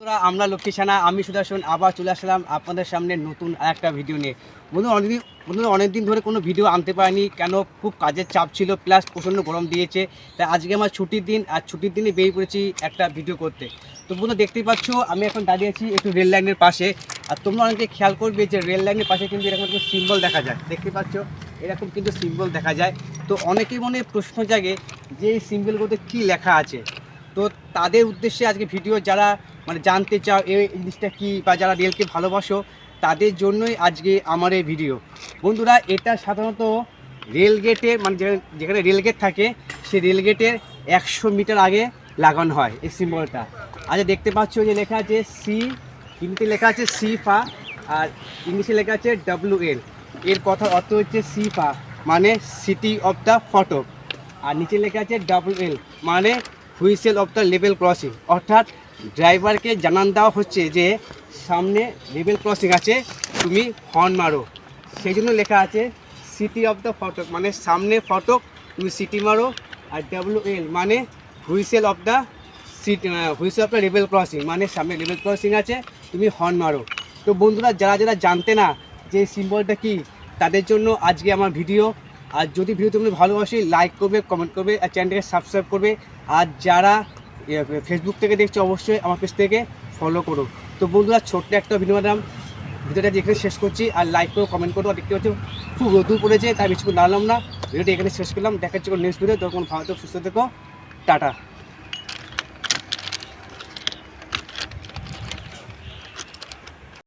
আমরা লক্ষ্মী ছানা, আমি সুদর্শন আবার চলে আসলাম আপনাদের সামনে নতুন একটা ভিডিও নিয়ে। বন্ধুরা অনেকদিন ধরে কোনো ভিডিও আনতে পারিনি, কেন খুব কাজের চাপ ছিল, প্লাস প্রচণ্ড গরম দিয়েছে। তাই আজকে আমার ছুটির দিন, আর ছুটির দিনে বেরিয়ে পড়েছি একটা ভিডিও করতে। তো বন্ধুরা দেখতেই পাচ্ছ আমি এখন দাঁড়িয়ে আছি একটু রেল লাইনের পাশে। আর তোমরা অনেকে খেয়াল করবে যে রেল লাইনের পাশে কিন্তু এরকম একটা সিম্বল দেখা যায়, দেখতে পাচ্ছ এরকম কিন্তু সিম্বল দেখা যায়। তো অনেকেই মনে প্রশ্ন জাগে যে এই সিম্বলগুলোতে কী লেখা আছে। তো তাদের উদ্দেশ্যে আজকে ভিডিও, যারা মানে জানতে চাও এই জিনিসটা কী, বা যারা রেলকে ভালোবাসো তাদের জন্যই আজকে আমার এই ভিডিও। বন্ধুরা এটা সাধারণত রেলগেটে, মানে যেখানে রেলগেট থাকে সেই রেলগেটের 100 মিটার আগে লাগানো হয় এই সিম্বলটা। আচ্ছা দেখতে পাচ্ছ যে লেখা আছে সি, হিন্দিতে লেখা আছে সিফা, আর ইংলিশে লেখা আছে WL। এর কথার অর্থ হচ্ছে সিফা মানে সিটি অফ দ্য ফটক, আর নিচে লেখা আছে WL মানে whistle of the level crossing. অর্থাৎ ড্রাইভারকে জানান দেওয়া হচ্ছে যে সামনে লেভেল ক্রসিং আছে, তুমি হর্ন মারো। সেই জন্য লেখা আছে সিটি অফ দ্য ফটক মানে সামনে ফটক, তুমি সিটি মারো। আর WL মানে whistle of the whistle of the level crossing মানে সামনে লেভেল ক্রসিং আছে, তুমি হর্ন মারো। তো বন্ধুরা যারা জানতে না যে সিম্বলটা কি, তাদের জন্য আজকে আমার ভিডিও। আর যদি ভিডিও তুমি ভালোবাসি, লাইক করবে, কমেন্ট করবে, আর চ্যানেলটাকে সাবস্ক্রাইব করবে। আর যারা ফেসবুক থেকে দেখছো অবশ্যই আমার পেজ থেকে ফলো করো। তো বন্ধুরা ছোট্ট একটা ভিডিও বানালাম, ভিডিওটা এখানে শেষ করছি। আর লাইক করো, কমেন্ট করো। আর দেখতে পাচ্ছ খুব রোদুর পড়েছে, তাই বেশিক্ষণ দাঁড়ালাম না, ভিডিওটা এখানে শেষ করলাম। দেখাচ্ছি নেক্সট ভিডিও। তখন ভালো থেকো, সুস্থ থেকো, টাটা।